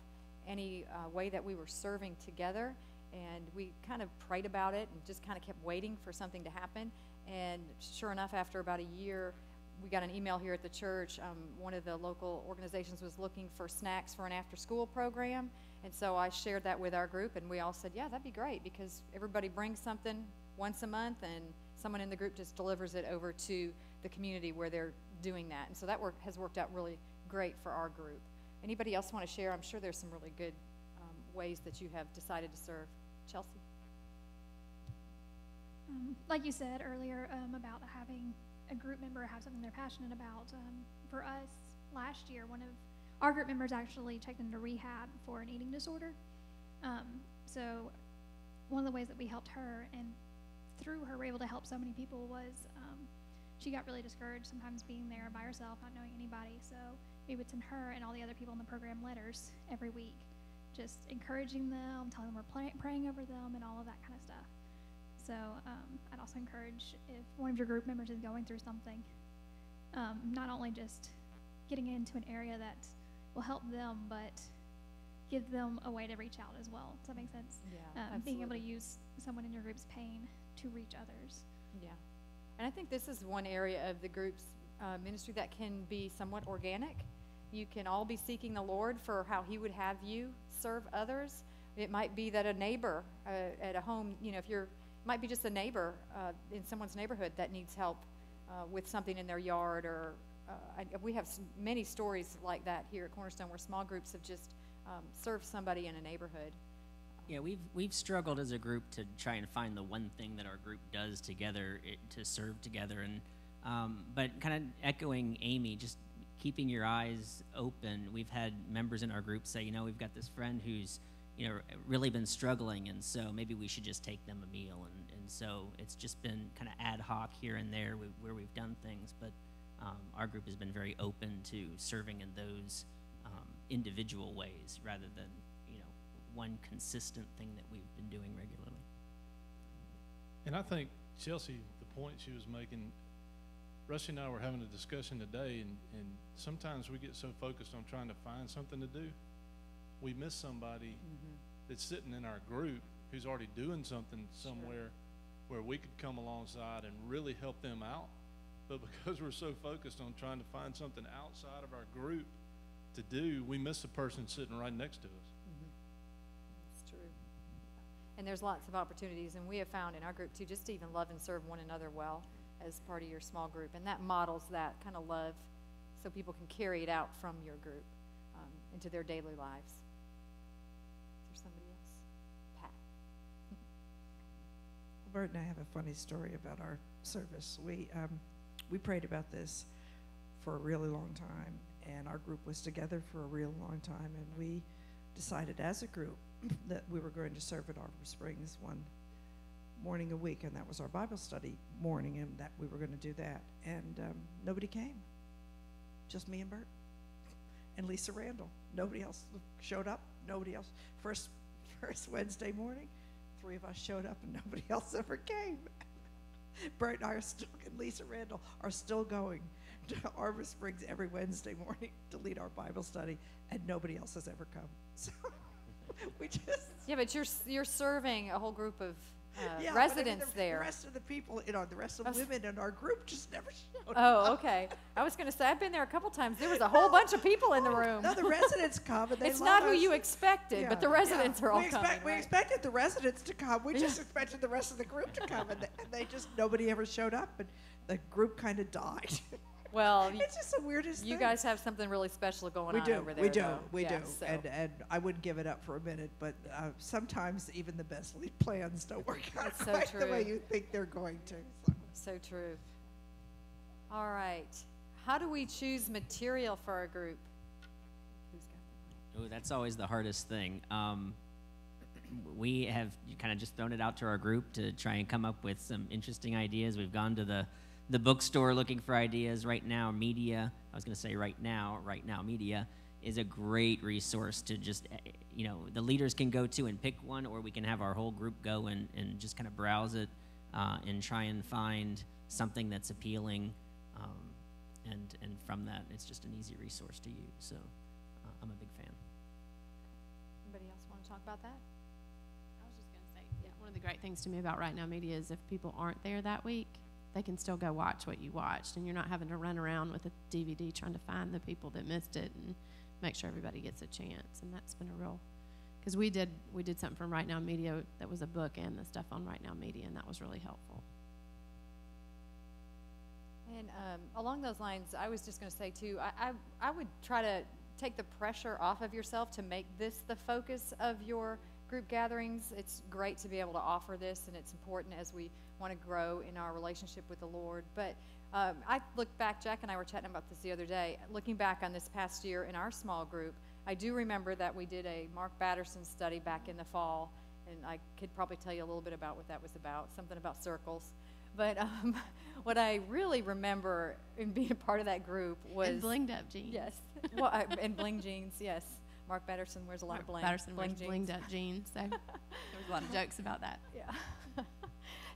any way that we were serving together, and we kind of prayed about it and just kind of kept waiting for something to happen. And sure enough, after about a year, we got an email here at the church. One of the local organizations was looking for snacks for an after-school program, and so I shared that with our group, and we all said, yeah, that'd be great, because everybody brings something once a month, and someone in the group just delivers it over to the community where they're doing that. And so that has worked out really great for our group. Anybody else want to share? I'm sure there's some really good ways that you have decided to serve. Chelsea? Like you said earlier about having a group member have something they're passionate about. For us, last year, one of our group members actually checked into rehab for an eating disorder. So one of the ways that we helped her, and through her, we're able to help so many people, was she got really discouraged sometimes being there by herself, not knowing anybody. So we would send her and all the other people in the program letters every week, just encouraging them, telling them we're praying over them, and all of that kind of stuff. So I'd also encourage, if one of your group members is going through something, not only just getting into an area that will help them, but give them a way to reach out as well. Does that make sense? Yeah, being able to absolutely. use someone in your group's pain to reach others. Yeah. And I think this is one area of the group's ministry that can be somewhat organic. You can all be seeking the Lord for how He would have you serve others. It might be that a neighbor at a home, if you're, it might be just a neighbor in someone's neighborhood that needs help with something in their yard, or we have many stories like that here at Cornerstone where small groups have just served somebody in a neighborhood. Yeah, we've struggled as a group to try and find the one thing that our group does together to serve together, and but kind of echoing Amy, just keeping your eyes open. We've had members in our group say, we've got this friend who's really been struggling, and so maybe we should just take them a meal, and so it's just been kind of ad hoc here and there where we've done things, but our group has been very open to serving in those individual ways rather than one consistent thing that we've been doing regularly. And I think, Chelsea, the point she was making, Rusty and I were having a discussion today, and sometimes we get so focused on trying to find something to do, we miss somebody that's sitting in our group who's already doing something somewhere where we could come alongside and really help them out. But because we're so focused on trying to find something outside of our group to do, we miss the person sitting right next to us. That's true. And there's lots of opportunities, and we have found in our group too, just to even love and serve one another well as part of your small group, and that models that kind of love so people can carry it out from your group into their daily lives. Is there somebody else? Pat. Bert and I have a funny story about our service. We prayed about this for a really long time, and our group was together for a real long time, and we decided as a group that we were going to serve at Arbor Springs one morning a week, and that was our Bible study morning, and that we were going to do that. And nobody came, just me and Bert and Lisa Randall. Nobody else showed up. Nobody else. First Wednesday morning, 3 of us showed up, and nobody else ever came. Bert and I are still, and Lisa Randall are still going to Arbor Springs every Wednesday morning to lead our Bible study, and nobody else has ever come. So we just... Yeah, but you're serving a whole group of yeah, residents there. The rest of the people, the rest of the women in our group just never showed up. Oh, okay. I was going to say, I've been there a couple times. There was a whole bunch of people in the room. No, the residents come, and they It's love not who us. you expected, but the residents are all coming. We right? expected the residents to come. We just expected the rest of the group to come, and they just, nobody ever showed up, and the group kind of died. Well, It's just the weirdest you thing. guys have something really special going We on do, over there. we do, though. we Yeah, do. so- And I wouldn't give it up for a minute, but sometimes even the best laid plans don't work out That's so quite the way true. you think they're going to. So. So true. All right. How do we choose material for our group? Who's got the mic? Oh, that's always the hardest thing. We have kind of just thrown it out to our group to try and come up with some interesting ideas. We've gone to the bookstore looking for ideas. Right now, media, I was going to say right now, media is a great resource to just, the leaders can go to and pick one, or we can have our whole group go and just kind of browse it and try and find something that's appealing. And from that, it's just an easy resource to use. So I'm a big fan. Anybody else want to talk about that? I was just going to say, one of the great things to me about Right Now Media is if people aren't there that week, they can still go watch what you watched, and you're not having to run around with a DVD trying to find the people that missed it and make sure everybody gets a chance. And that's been a real, because we did something from Right Now Media that was a book and the stuff on Right Now Media, and that was really helpful. And along those lines, I was just going to say too, I would try to take the pressure off of yourself to make this the focus of your group gatherings. It's great to be able to offer this, and it's important as we want to grow in our relationship with the Lord. But I look back, Jack and I were chatting about this the other day, looking back on this past year in our small group, I do remember that we did a Mark Batterson study back in the fall, and I could probably tell you a little bit about what that was about, something about circles. But what I really remember in being a part of that group was... And blinged up jeans. Yes. Well, and bling jeans, yes. Mark Batterson wears a lot of bling. Patterson wears jeans. blinged up jeans, so there was a lot of jokes about that. Yeah.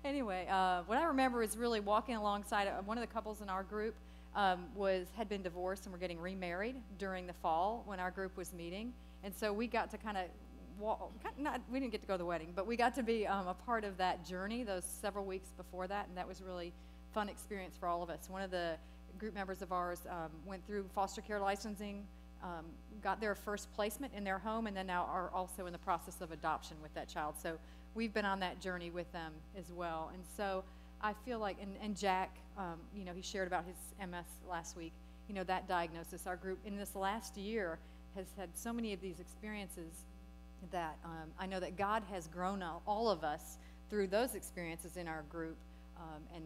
Anyway, what I remember is really walking alongside one of the couples in our group had been divorced and were getting remarried during the fall when our group was meeting. And so we got to we didn't get to go to the wedding, but we got to be a part of that journey those several weeks before that, and that was really fun experience for all of us. One of the group members of ours went through foster care licensing, got their first placement in their home, and then now are also in the process of adoption with that child. So we've been on that journey with them as well. And so I feel like, and Jack, he shared about his MS last week, that diagnosis. Our group in this last year has had so many of these experiences that I know that God has grown all of us through those experiences in our group, and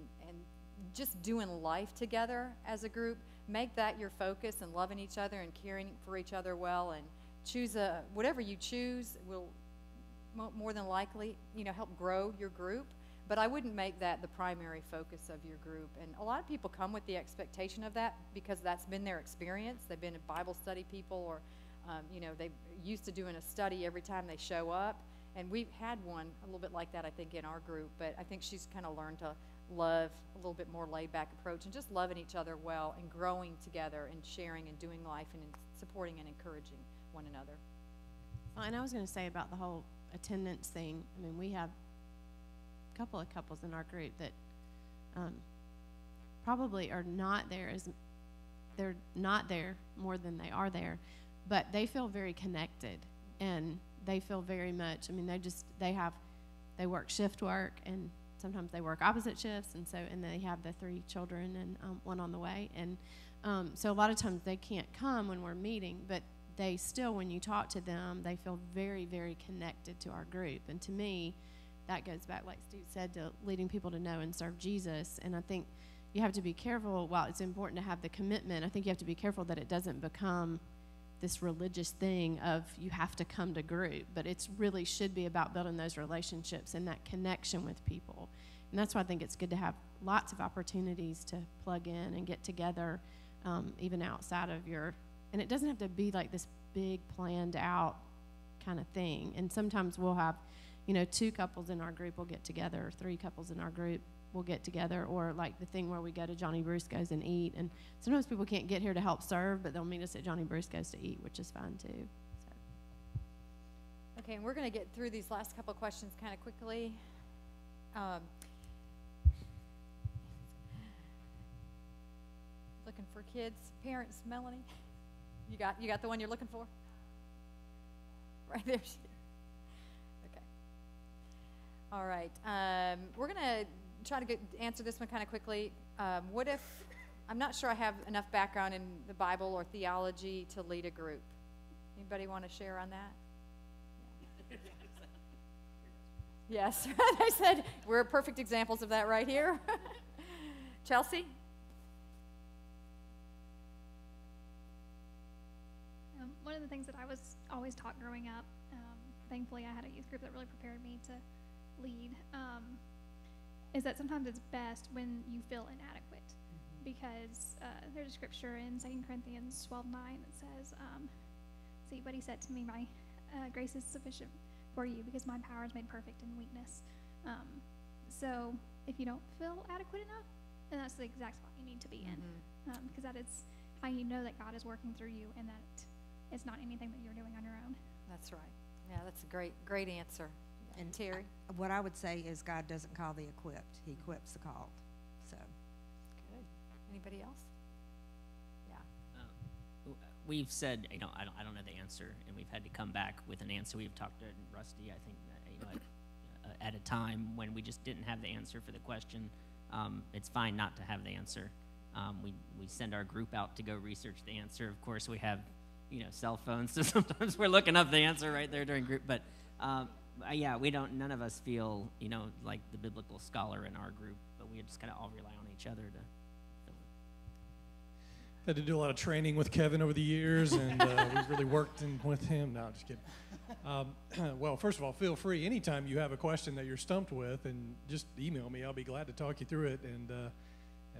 just doing life together as a group. Make that your focus, and loving each other and caring for each other well, and choose whatever you choose will more than likely help grow your group. But I wouldn't make that the primary focus of your group. And a lot of people come with the expectation of that because that's been their experience. They've been a Bible study people, or they're used to doing a study every time they show up. And we've had one a little bit like that, I think, in our group. But I think she's kind of learned to love a little bit more laid-back approach and just loving each other well and growing together and sharing and doing life and supporting and encouraging one another. Well, and I was going to say about the whole attendance thing. I mean, we have a couple of couples in our group that probably are not there they're not there more than they are there, but they feel very connected, and they feel very much, I mean, they work shift work, and sometimes they work opposite shifts, and they have the 3 children and one on the way, and so a lot of times they can't come when we're meeting, but they still, when you talk to them, they feel very, very connected to our group. And to me, that goes back, like Steve said, to leading people to know and serve Jesus. And I think you have to be careful. While it's important to have the commitment, I think you have to be careful that it doesn't become this religious thing of you have to come to group, but it's really should be about building those relationships and that connection with people. And that's why I think it's good to have lots of opportunities to plug in and get together, even outside of and it doesn't have to be like this big planned out kind of thing. And sometimes we'll have, 2 couples in our group will get together, or 3 couples in our group will get together, or like the thing where we go to Johnny Brusco's and eat. And sometimes people can't get here to help serve, but they'll meet us at Johnny Brusco's to eat, which is fine too. So. Okay, and we're going to get through these last couple of questions kind of quickly. Looking for kids, parents, Melanie. You got the one you're looking for? Right there. Okay. All right. We're going to try to answer this one kind of quickly. What if I'm not sure I have enough background in the Bible or theology to lead a group. Anybody want to share on that? Yes, I said we're perfect examples of that right here. Chelsea? One of the things that I was always taught growing up, thankfully I had a youth group that really prepared me to lead, is that sometimes it's best when you feel inadequate. Because there's a scripture in 2 Corinthians 12:9 that says, see, but he said to me, my grace is sufficient for you because my power is made perfect in weakness. So if you don't feel adequate enough, then that's the exact spot you need to be in. Because that is how you know that God is working through you and that it's not anything that you're doing on your own. That's right. Yeah, that's a great answer. And Terry? What I would say is God doesn't call the equipped. He equips the called. So. Good. Anybody else? Yeah. We've said, I don't know the answer, and we've had to come back with an answer. We've talked to Rusty, I think, at a time when we just didn't have the answer for the question. It's fine not to have the answer. We send our group out to go research the answer. Of course, we have, cell phones, so sometimes we're looking up the answer right there during group. But yeah, none of us feel, like the biblical scholar in our group, but we just kind of all rely on each other to. Had to do a lot of training with Kevin over the years, and we've really worked with him. No, I'm just kidding. Well, first of all, feel free anytime you have a question that you're stumped with, and just email me. I'll be glad to talk you through it. And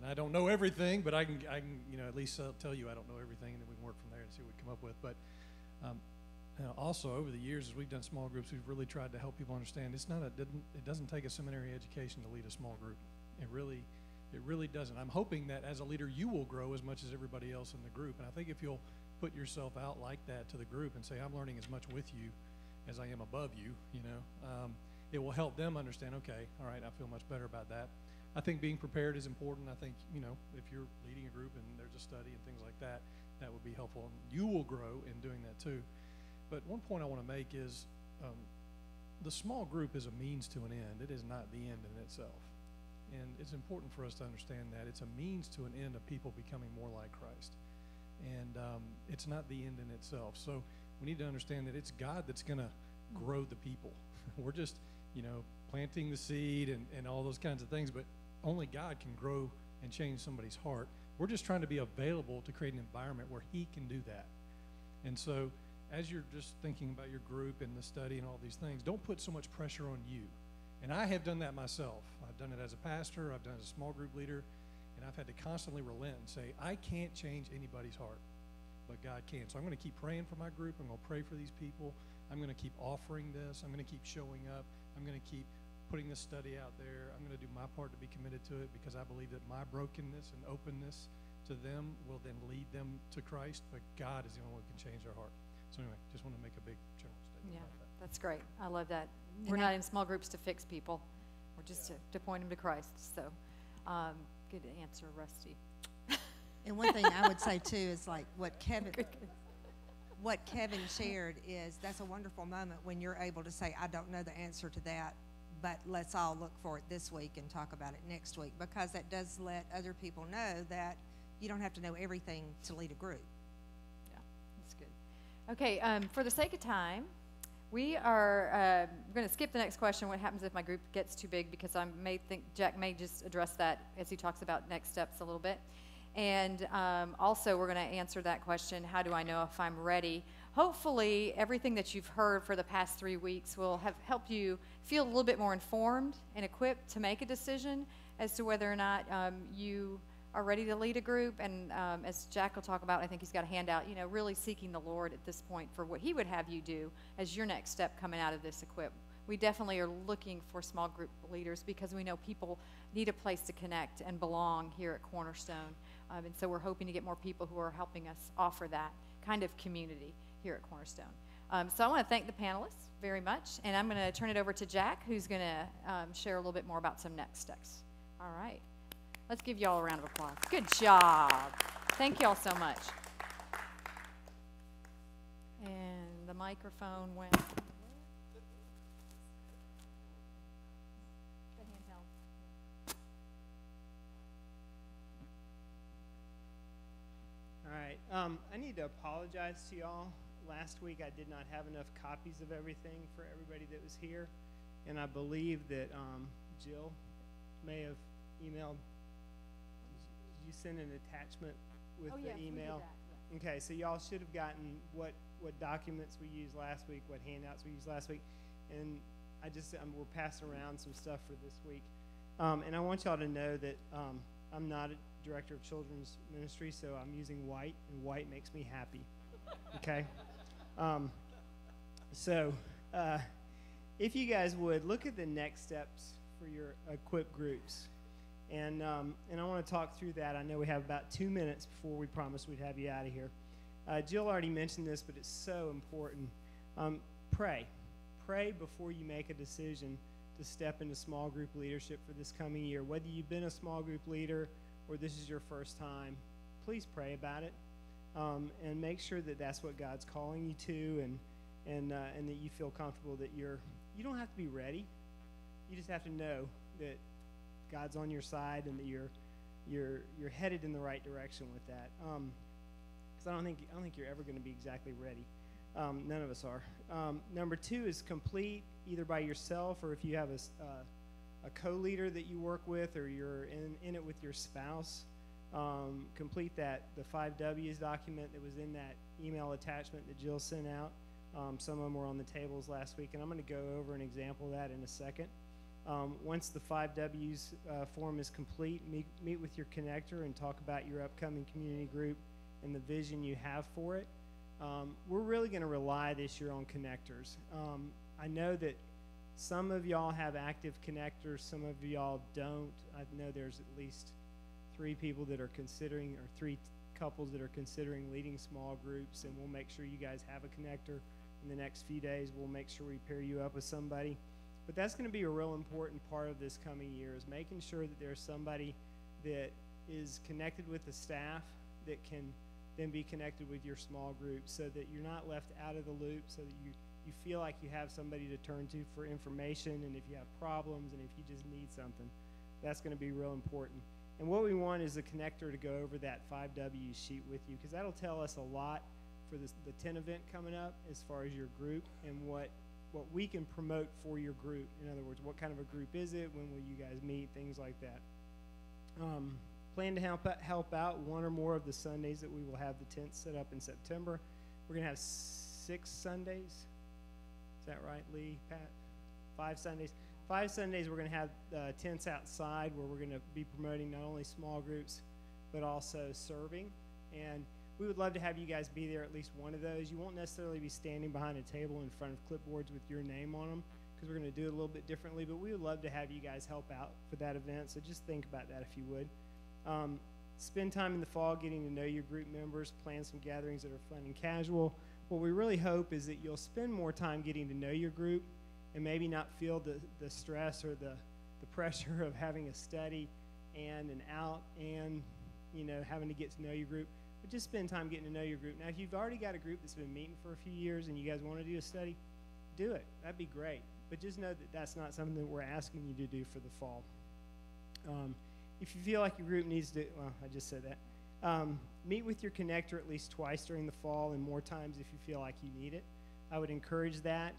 I don't know everything, but I can at least tell you I don't know everything, and then we can work from there and see what we come up with. But also over the years, as we've done small groups, we've really tried to help people understand it doesn't take a seminary education to lead a small group. It really doesn't. I'm hoping that as a leader, you will grow as much as everybody else in the group. And I think if you'll put yourself out like that to the group and say, I'm learning as much with you as I am above you, it will help them understand, okay, all right, I feel much better about that. I think being prepared is important. I think, if you're leading a group and there's a study and things like that, that would be helpful. And you will grow in doing that too. But one point I want to make is the small group is a means to an end. It is not the end in itself. And it's important for us to understand that it's a means to an end of people becoming more like Christ. And it's not the end in itself. So we need to understand that it's God that's going to grow the people. We're just, planting the seed and all those kinds of things, but only God can grow and change somebody's heart. We're just trying to be available to create an environment where He can do that. And so as you're just thinking about your group and the study and all these things, don't put so much pressure on you. And I have done that myself. I've done it as a pastor, I've done it as a small group leader, and I've had to constantly relent and say, I can't change anybody's heart, but God can. So I'm going to keep praying for my group. I'm going to pray for these people. I'm going to keep offering this. I'm going to keep showing up. I'm going to keep putting this study out there. I'm going to do my part to be committed to it because I believe that my brokenness and openness to them will then lead them to Christ, but God is the only one who can change their heart. So anyway, just want to make a big general statement about that. That's great. I love that. We're not in small groups to fix people. We're just to point them to Christ. So, good answer, Rusty. And one thing I would say too is like what Kevin shared is that's a wonderful moment when you're able to say, I don't know the answer to that, but let's all look for it this week and talk about it next week, because that does let other people know that you don't have to know everything to lead a group. Yeah, that's good. Okay, for the sake of time, we are going to skip the next question, what happens if my group gets too big, because I may think Jack may just address that as he talks about next steps a little bit. And also we're going to answer that question, how do I know if I'm ready? Hopefully everything that you've heard for the past 3 weeks will have helped you feel a little bit more informed and equipped to make a decision as to whether or not you are ready to lead a group. And as Jack will talk about, I think he's got a handout, really seeking the Lord at this point for what He would have you do as your next step coming out of this equip. We definitely are looking for small group leaders because we know people need a place to connect and belong here at Cornerstone. And so we're hoping to get more people who are helping us offer that kind of community here at Cornerstone. So I want to thank the panelists very much, and I'm going to turn it over to Jack, who's going to share a little bit more about some next steps. All right. Let's give you all a round of applause. Good job. Thank you all so much. And the microphone went. The handheld. I need to apologize to y'all. Last week I did not have enough copies of everything for everybody that was here, and I believe that Jill may have emailed. Did you send an attachment with Oh, the yes, we did email? that, yes. Okay, so y'all should have gotten what documents we used last week, what handouts we used last week, and we're passing around some stuff for this week. And I want y'all to know that I'm not a director of children's ministry, so I'm using white, and white makes me happy. Okay? If you guys would, look at the next steps for your equip groups. And I want to talk through that. I know we have about 2 minutes before we promised we'd have you out of here. Jill already mentioned this, but it's so important. Pray. Pray before you make a decision to step into small group leadership for this coming year. Whether you've been a small group leader or this is your first time, please pray about it, and make sure that that's what God's calling you to, and that you feel comfortable that you don't have to be ready. You just have to know that God's on your side and that you're headed in the right direction with that. Because I don't think you're ever going to be exactly ready. None of us are. Number 2 is complete, either by yourself or if you have a co-leader that you work with, or you're in it with your spouse. Complete the 5 W's document that was in that email attachment that Jill sent out. Some of them were on the tables last week, and I'm going to go over an example of that in a second. Once the 5 W's form is complete, meet with your connector and talk about your upcoming community group and the vision you have for it. We're really going to rely this year on connectors. I know that some of y'all have active connectors, some of y'all don't. I know there's at least 3 people that are considering, or 3 couples that are considering leading small groups, and we'll make sure you guys have a connector in the next few days. We'll make sure we pair you up with somebody. But that's going to be a real important part of this coming year, is making sure that there's somebody that is connected with the staff that can then be connected with your small group, so that you're not left out of the loop, so that you feel like you have somebody to turn to for information, and if you have problems, and if you just need something. That's going to be real important. And what we want is a connector to go over that 5 W sheet with you, because that'll tell us a lot for the 10 event coming up as far as your group and what we can promote for your group. In other words, what kind of a group is it? When will you guys meet? Things like that. Plan to help out one or more of the Sundays that we will have the tents set up in September. We're going to have 6 Sundays. Is that right, Lee, Pat? 5 Sundays. 5 Sundays we're going to have tents outside where we're going to be promoting not only small groups but also serving. And we would love to have you guys be there at least one of those. You won't necessarily be standing behind a table in front of clipboards with your name on them, because we're going to do it a little bit differently, but we would love to have you guys help out for that event, so just think about that if you would. Spend time in the fall getting to know your group members, plan some gatherings that are fun and casual. What we really hope is that you'll spend more time getting to know your group and maybe not feel the stress or the pressure of having a study and an out and, having to get to know your group. But just spend time getting to know your group. Now, if you've already got a group that's been meeting for a few years and you guys want to do a study, do it. That'd be great. But just know that that's not something that we're asking you to do for the fall. If you feel like your group needs to, well, I just said that. Meet with your connector at least twice during the fall, and more times if you feel like you need it. I would encourage that.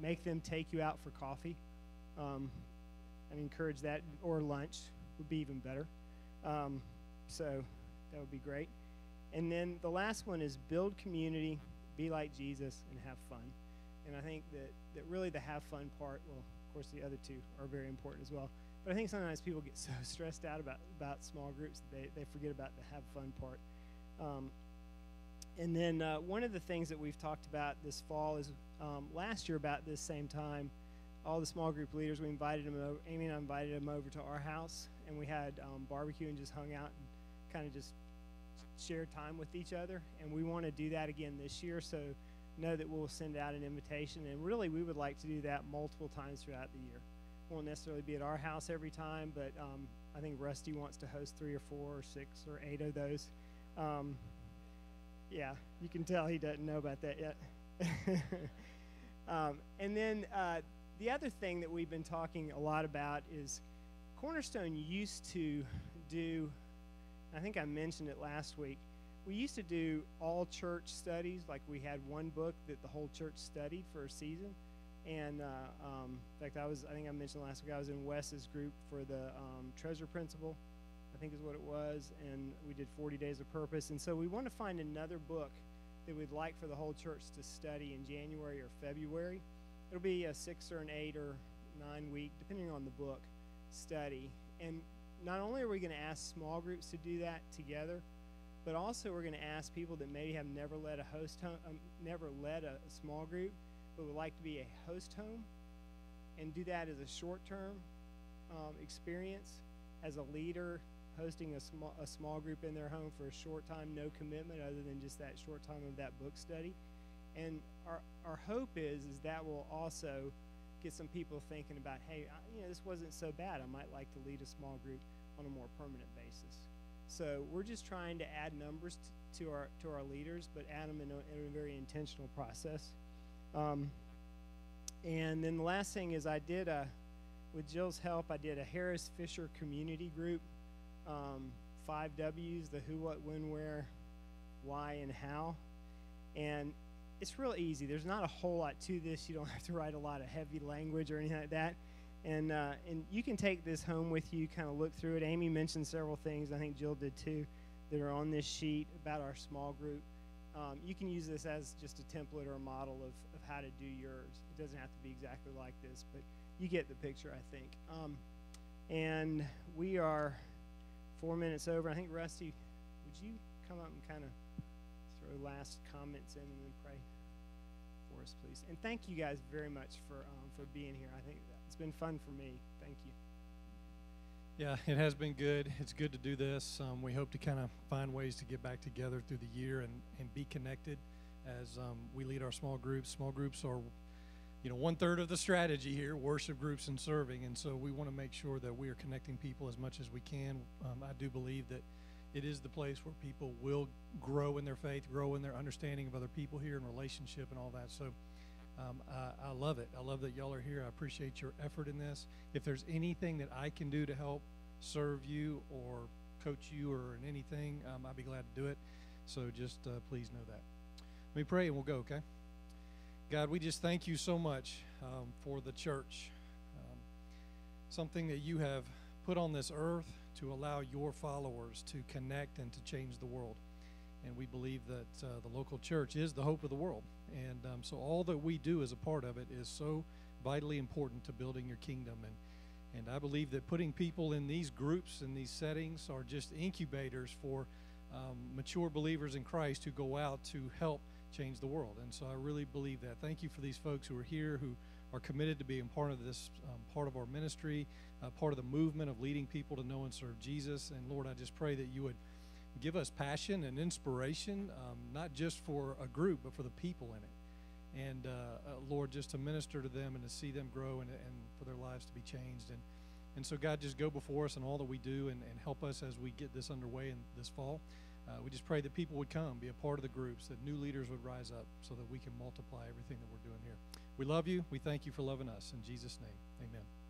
Make them take you out for coffee. I'd encourage that, or lunch would be even better. So that would be great. And then the last one is build community, be like Jesus, and have fun. And I think that really the have fun part, well, of course the other 2 are very important as well. But I think sometimes people get so stressed out about small groups that they forget about the have fun part. And then one of the things that we've talked about this fall is last year about this same time, all the small group leaders, we invited them over, Amy and I invited them over to our house, and we had barbecue and just hung out and kind of just shared time with each other. And we want to do that again this year, so know that we'll send out an invitation. And really, we would like to do that multiple times throughout the year. Won't necessarily be at our house every time, but I think Rusty wants to host 3 or 4 or 6 or 8 of those. Yeah, you can tell he doesn't know about that yet. And then the other thing that we've been talking a lot about is Cornerstone used to do, I think I mentioned it last week, we used to do all church studies. Like we had one book that the whole church studied for a season. And in fact, I think I mentioned last week, I was in Wes's group for the Treasure Principle, I think is what it was. And we did 40 Days of Purpose. And so we want to find another book that we'd like for the whole church to study in January or February. It'll be a 6 or an 8 or 9 week, depending on the book, study. And not only are we going to ask small groups to do that together, but also we're going to ask people that maybe have never led a host home, never led a small group, but would like to be a host home, and do that as a short-term experience, as a leader hosting a small group in their home for a short time, no commitment other than just that short time of that book study. And our hope is that will also get some people thinking about, hey, this wasn't so bad. I might like to lead a small group on a more permanent basis. So we're just trying to add numbers to our leaders, but add them in a very intentional process. And then the last thing is I did with Jill's help, I did a Harris Fisher community group, 5 W's, the who, what, when, where, why, and how. And it's real easy. There's not a whole lot to this. You don't have to write a lot of heavy language or anything like that. And you can take this home with you, kind of look through it. Amy mentioned several things, I think Jill did too, that are on this sheet about our small group. You can use this as just a template or a model of how to do yours. It doesn't have to be exactly like this, but you get the picture, I think. And we are 4 minutes over. I think, Rusty, would you come up and kind of throw last comments in and then pray for us, please? And thank you guys very much for being here. I think it's been fun for me. Thank you. Yeah, it has been good. It's good to do this. We hope to kind of find ways to get back together through the year and be connected as we lead our small groups. Small groups are, 1/3 of the strategy here, worship groups and serving. And so we want to make sure that we are connecting people as much as we can. I do believe that it is the place where people will grow in their faith, grow in their understanding of other people here and relationship and all that. So I love it. I love that y'all are here. I appreciate your effort in this. If there's anything that I can do to help serve you or coach you or in anything, I'd be glad to do it. So just please know that. Let me pray and we'll go, okay? God, we just thank you so much for the church, something that you have put on this earth to allow your followers to connect and to change the world. And we believe that the local church is the hope of the world. And so all that we do as a part of it is so vitally important to building your kingdom. And I believe that putting people in these groups and these settings are just incubators for mature believers in Christ who go out to help change the world. And so I really believe that. Thank you for these folks who are here, who are committed to being part of this, part of our ministry, part of the movement of leading people to know and serve Jesus. And Lord, I just pray that you would give us passion and inspiration, not just for a group, but for the people in it. And Lord, just to minister to them and to see them grow and for their lives to be changed. And so God, just go before us in all that we do and help us as we get this underway in this fall. We just pray that people would come, be a part of the groups, that new leaders would rise up so that we can multiply everything that we're doing here. We love you. We thank you for loving us. In Jesus' name, amen.